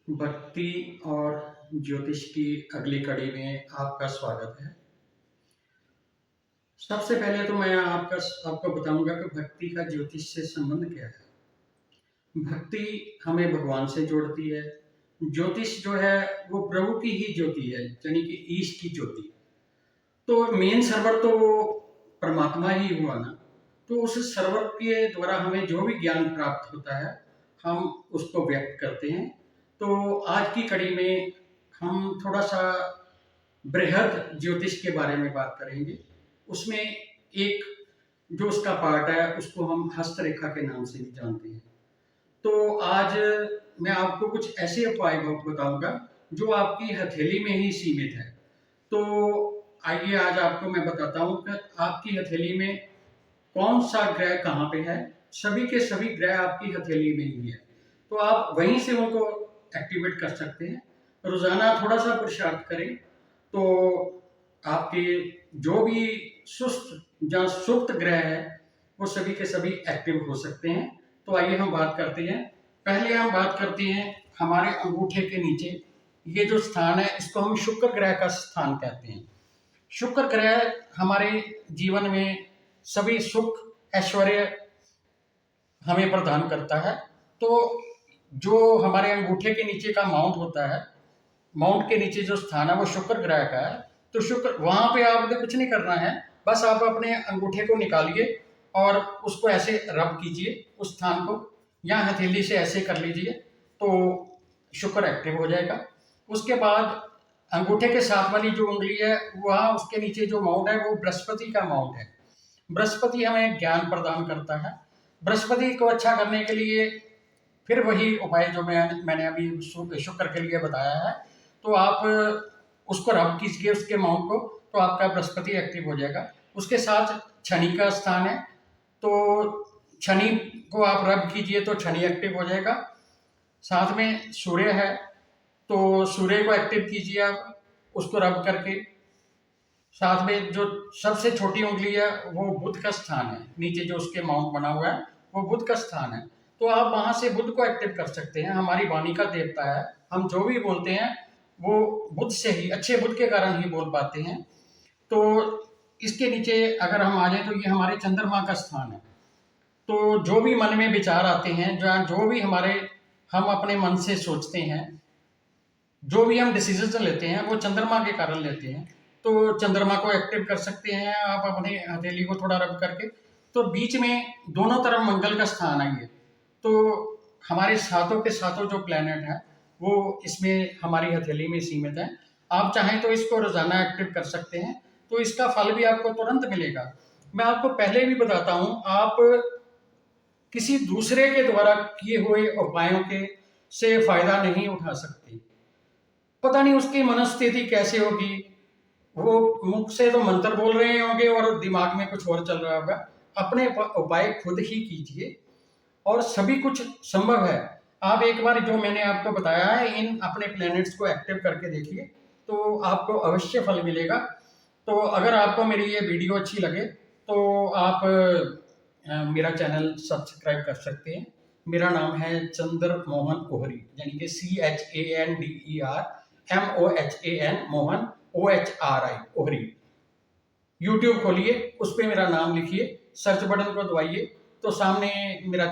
भक्ति और ज्योतिष की अगली कड़ी में आपका स्वागत है। सबसे पहले तो मैं आपको बताऊंगा कि भक्ति का ज्योतिष से संबंध क्या है। भक्ति हमें भगवान से जोड़ती है। ज्योतिष जो है वो प्रभु की ही ज्योति है, यानी कि ईश की ज्योति। तो मेन सर्वर तो वो परमात्मा ही हुआ ना। तो उस सर्वर के द्वारा हमें जो भी ज्ञान प्राप्त होता है हम उसको व्यक्त करते हैं। तो आज की कड़ी में हम थोड़ा सा बृहद ज्योतिष के बारे में बात करेंगे। उसमें एक जो उसका पार्ट है उसको हम हस्तरेखा के नाम से भी जानते हैं। तो आज मैं आपको कुछ ऐसे उपाय बताऊंगा जो आपकी हथेली में ही सीमित है। तो आइए आज आपको मैं बताता हूँ कि आपकी हथेली में कौन सा ग्रह कहाँ पे है। सभी के सभी ग्रह आपकी हथेली में ही है, तो आप वहीं से उनको एक्टिवेट कर सकते हैं। रोजाना थोड़ा सा पुरुषार्थ करें तो आपके जो भी सुस्त या सुप्त ग्रह है वो सभी के सभी एक्टिव हो सकते हैं। तो आइए हम बात करते हैं। पहले हम बात करते हैं हमारे अंगूठे के नीचे ये जो स्थान है इसको हम शुक्र ग्रह का स्थान कहते हैं। शुक्र ग्रह हमारे जीवन में सभी सुख ऐश्वर्य हमें प्रदान करता है। तो जो हमारे अंगूठे के नीचे का माउंट होता है, माउंट के नीचे जो स्थान है वो शुक्र ग्रह का है। तो शुक्र वहां पे आपने कुछ नहीं करना है, बस आप अपने अंगूठे को निकालिए और उसको ऐसे रब कीजिए उस स्थान को, या हथेली से ऐसे कर लीजिए तो शुक्र एक्टिव हो जाएगा। उसके बाद अंगूठे के साथ वाली जो उंगली है वहाँ उसके नीचे जो माउंट है वो बृहस्पति का माउंट है। बृहस्पति हमें ज्ञान प्रदान करता है। बृहस्पति को अच्छा करने के लिए फिर वही उपाय जो मैंने अभी शुक्र के लिए बताया है। तो आप उसको रब कीजिए उसके माउंट को, तो आपका बृहस्पति एक्टिव हो जाएगा। उसके साथ शनि का स्थान है, तो शनि को आप रब कीजिए तो शनि एक्टिव हो जाएगा। साथ में सूर्य है, तो सूर्य को एक्टिव कीजिए आप उसको रब करके। साथ में जो सबसे छोटी उंगली है वो बुध का स्थान है, नीचे जो उसके माउंट बना हुआ है वो बुध का स्थान है। तो आप वहां से बुध को एक्टिव कर सकते हैं। हमारी वाणी का देवता है, हम जो भी बोलते हैं वो बुध से ही, अच्छे बुध के कारण ही बोल पाते हैं। तो इसके नीचे अगर हम आ जाए तो ये हमारे चंद्रमा का स्थान है। तो जो भी मन में विचार आते हैं, जो भी हम अपने मन से सोचते हैं, जो भी हम डिसीजन लेते हैं वो चंद्रमा के कारण लेते हैं। तो चंद्रमा को एक्टिव कर सकते हैं आप अपने हथेली को थोड़ा रब करके। तो बीच में दोनों तरफ मंगल का स्थान है ये। तो हमारे सातों के सातों जो प्लेनेट है वो इसमें हमारी हथेली में सीमित है। आप चाहें तो इसको रोजाना एक्टिव कर सकते हैं, तो इसका फल भी आपको तुरंत मिलेगा। मैं आपको पहले भी बताता हूँ, आप किसी दूसरे के द्वारा किए हुए उपायों के से फायदा नहीं उठा सकते। पता नहीं उसकी मनस्थिति कैसे होगी, वो मुख से तो मंत्र बोल रहे होंगे और दिमाग में कुछ और चल रहा होगा। अपने उपाय खुद ही कीजिए और सभी कुछ संभव है। आप एक बार जो मैंने आपको बताया है इन अपने प्लैनेट्स को एक्टिव करके देखिए, तो आपको अवश्य फल मिलेगा। तो अगर आपको मेरी ये वीडियो अच्छी लगे तो आप मेरा चैनल सब्सक्राइब कर सकते हैं। मेरा नाम है चंद्र मोहन ओहरी, यानी कि CHANDER MOHAN OHRI Ohri. YouTube खोलिए, उस पर मेरा नाम लिखिए, सर्च बटन को दबाइए तो सामने मेरा